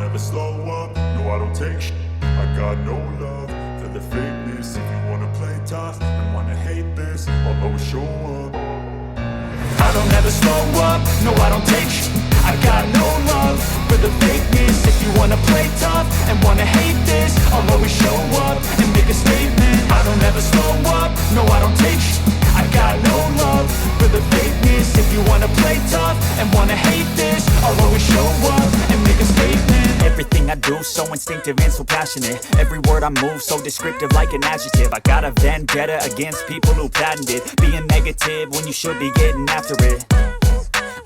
never slow up, no I don't take sh**. I got no love for the fakeness. If you wanna play tough and wanna hate this, I'll always show up. I don't ever slow up, no I don't take sh**. I got no love for the fakeness. If you wanna play tough and wanna hate this, I'll always show up and make a statement. I don't ever slow up, no I don't take sh**. I got no love for the fakeness. If you wanna play tough and wanna hate this, I'll always show up and make a statement. Everything I do so instinctive and so passionate. Every word I move so descriptive like an adjective. I got a vendetta against people who patented being negative when you should be getting after it.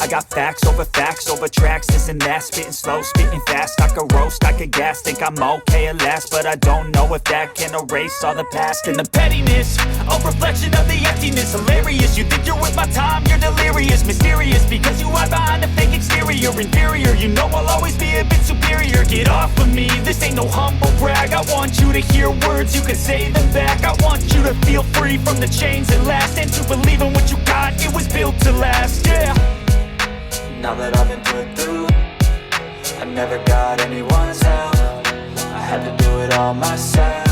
I got facts over tracks, this and that. Spitting slow, spitting fast. I could roast, I could gas. Think I'm okay at last, but I don't know if that can erase all the past. And the pettiness, a reflection of the emptiness. Hilarious, you think you're with my time, you're delirious. Mysterious, because you hide behind a fake exterior. Inferior, you know I'll always be a bit superior. Get off of me, this ain't no humble brag. I want you to hear words, you can say them back. I want you to feel free from the chains that last, and to believe in what you got, it was built to last, yeah. Now that I've been put through, I never got anyone's help. I had to do it all myself.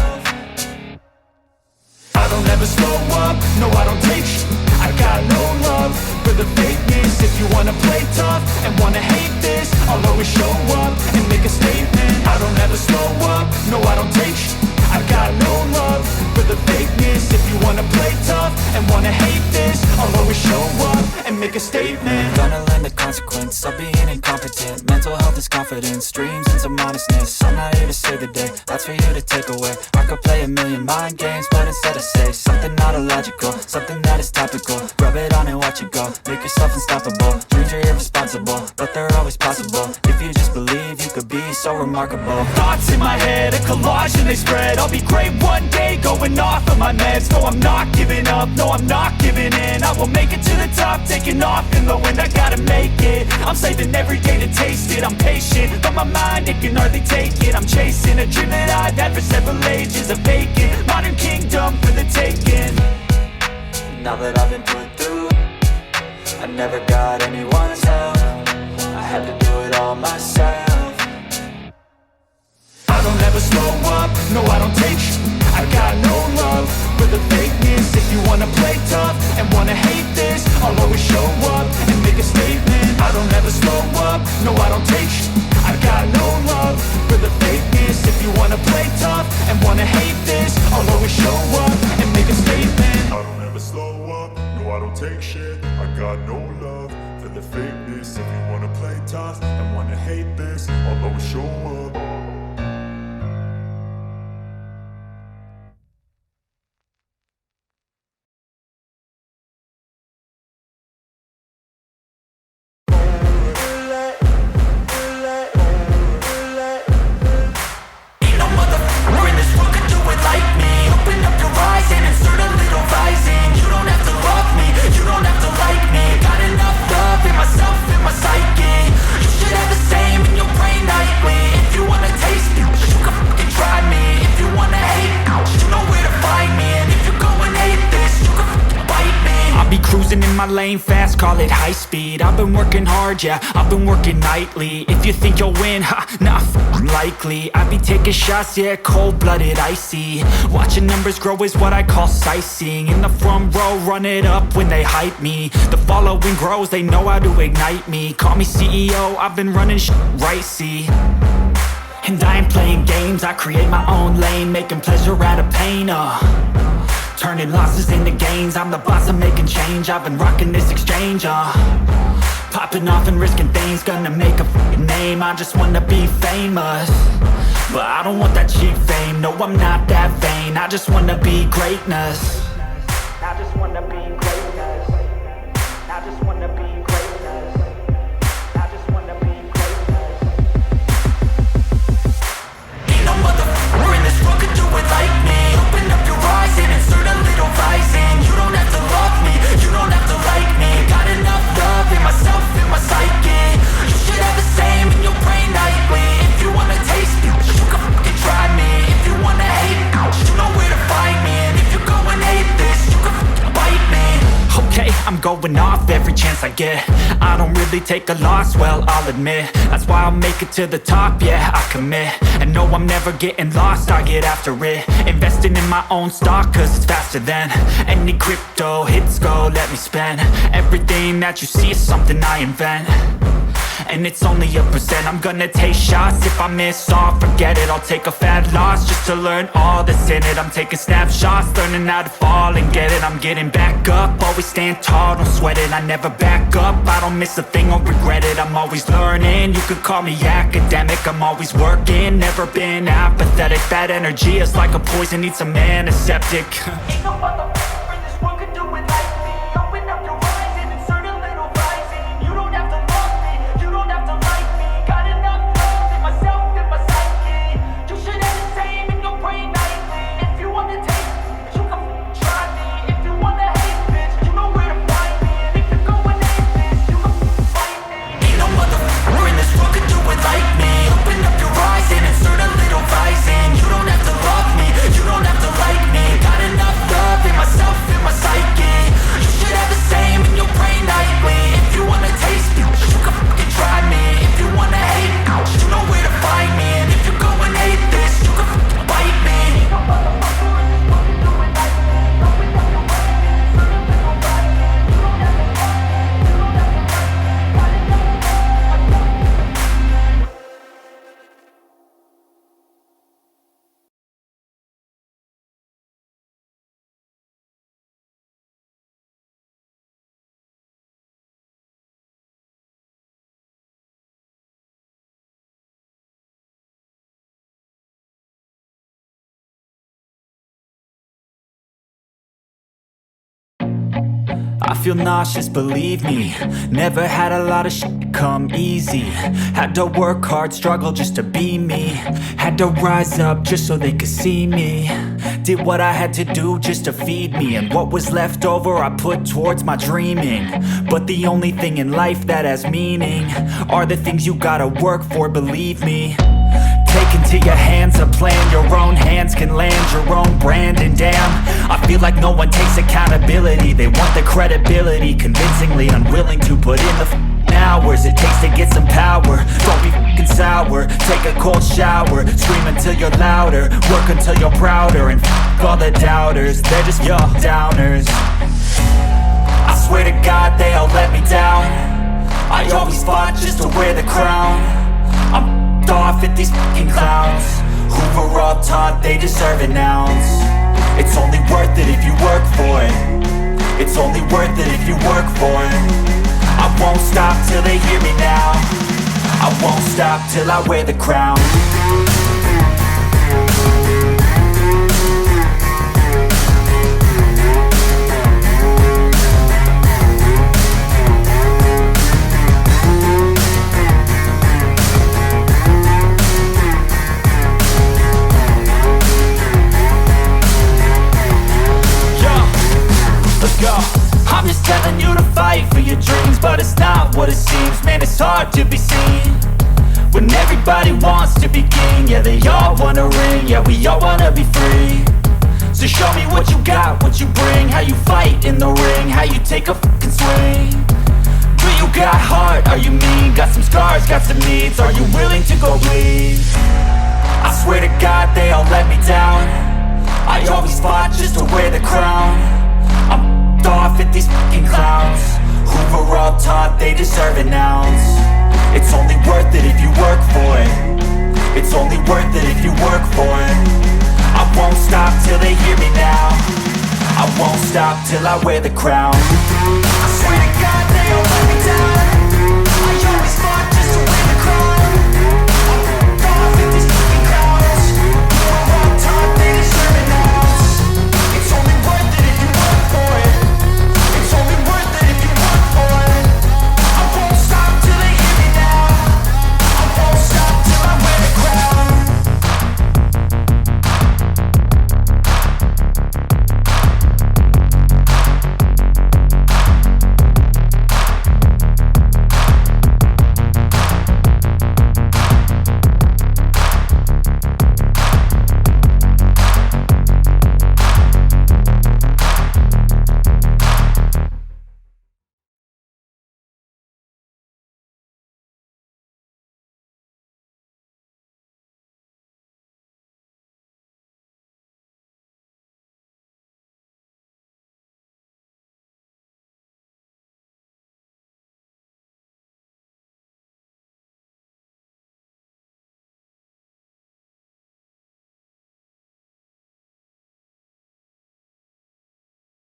I don't ever slow up, no I don't take sh**. I got no love for the fakeness. If you wanna play tough and wanna hate this, I'll always show up and make a statement. I don't ever slow up, no I don't take sh**. I got no love for the fakeness. If you wanna play tough and wanna hate this, I'll always show up and make a statement. Gonna learn the consequence of being incompetent. Mental health is confidence, dreams and some honestness. I'm not here to save the day, that's for you to take away. I could play a million mind games, but instead I say something not illogical, something that is topical. Rub it on and watch it go, make yourself unstoppable. Dreams are irresponsible, but they're always possible. If you just believe, you could be so remarkable. Thoughts in my head, a collage and they spread. I'll be great one day, going off of my meds. No, I'm not giving up, no, I'm not giving in. I will make it to the top, taking off in the wind. I gotta make it, I'm saving every day to taste it. I'm patient, but my mind, it can hardly take it. I'm chasing a dream that I've had for several ages. A vacant, modern kingdom for the taking. Now that I've been put through, I never got anyone's help. I had to do it all myself. I don't ever slow up, no I don't take sh**. I got no love for the fakeness. If you wanna play tough and wanna hate this, I'll always show up and make a statement. I don't ever slow up, no I don't take sh**. I got no love for the fakeness. If you wanna play tough and wanna hate this, I'll always show up and make a statement. I don't ever slow up, no I don't take shit. I got no love for the fakeness. If you wanna play tough and wanna hate this, I'll always show up. Cruising in my lane fast, call it high speed. I've been working hard, yeah, I've been working nightly. If you think you'll win, ha, not likely. I be taking shots, yeah, cold-blooded, icy. Watching numbers grow is what I call sightseeing. In the front row, run it up when they hype me. The following grows, they know how to ignite me. Call me CEO, I've been running right, see. And I ain't playing games, I create my own lane, making pleasure out of pain, turning losses into gains. I'm the boss, I'm making change. I've been rocking this exchange, popping off and risking things. Gonna make a f***ing name. I just wanna be famous, but I don't want that cheap fame. No, I'm not that vain. I just wanna be greatness. I just wanna be greatness. I just wanna be greatness. I just wanna be greatness. Ain't no motherfucker in this world could do it like me. Open up your eyes and insert a little rising. You don't have to love me, you don't have to like me. Got enough love in myself, in my psyche. You should have the same in your brain nightly. If you wanna taste me, you can fucking try me. If you wanna hate, you know where to find me. And if you go and hate showing off every chance I get. I don't really take a loss, well, I'll admit. That's why I'll make it to the top, yeah, I commit. And no, I'm never getting lost, I get after it. Investing in my own stock, cause it's faster than any crypto hits go, let me spend. Everything that you see is something I invent, and it's only a percent. I'm gonna take shots, if I miss all, forget it. I'll take a fat loss just to learn all that's in it. I'm taking snapshots, learning how to fall and get it. I'm getting back up, always stand tall, don't sweat it. I never back up, I don't miss a thing or regret it. I'm always learning, you could call me academic. I'm always working, never been apathetic. That energy is like a poison, needs some antiseptic. Ain't no motherfucker in this world could do it like me. Open up your eyes and insert a little rising. You don't have to love me, you don't have to like me. Got enough love in myself and my psyche. You should have the same in your brain nightly. If you wanna taste me, you can try me. If you wanna hate, bitch, you know where to find me. And if you're going ape, you can fight me. Ain't no motherfucker in this world could do it like me. Open up your eyes and insert a little rising. You don't have to love me, you don't have to like me. Got enough love in myself and my psyche. You should have the same in your brain nightly. If you wanna taste me, you can fucking try me. If you wanna hate, you know where to find me. And if you're going hate this, you can fucking bite me. Ain't no motherfucker in this world could do it like me. Open up your eyes and insert a little rising. You don't have to love me, you don't have to like me. Got enough love. I feel nauseous, believe me. Never had a lot of shit come easy. Had to work hard, struggle just to be me. Had to rise up just so they could see me. Did what I had to do just to feed me. And what was left over I put towards my dreaming. But the only thing in life that has meaning are the things you gotta work for, believe me. Take into your hands a plan, your own hands can land your own brand. And damn, I feel like no one takes accountability. They want the credibility, convincingly unwilling to put in the hours it takes to get some power. Don't be fucking sour, take a cold shower. Scream until you're louder, work until you're prouder. And all the doubters, they're just your downers. I swear to God they all let me down. I always fought just to wear the crown. I'm off at these fucking clowns who were all taught they deserve an ounce. It's only worth it if you work for it. It's only worth it if you work for it. I won't stop till they hear me now. I won't stop till I wear the crown. I'm just telling you to fight for your dreams, but it's not what it seems. Man, it's hard to be seen when everybody wants to be king. Yeah, they all wanna ring, yeah, we all wanna be free. So show me what you got, what you bring, how you fight in the ring, how you take a fucking swing. Do you got heart, are you mean? Got some scars, got some needs, are you willing to go bleed? I swear to God they all let me down. I always fought just to wear the crown. I'm off at these fucking clowns who were all taught they deserve an ounce. It's only worth it if you work for it. It's only worth it if you work for it. I won't stop till they hear me now. I won't stop till I wear the crown. I swear to God they all let me down.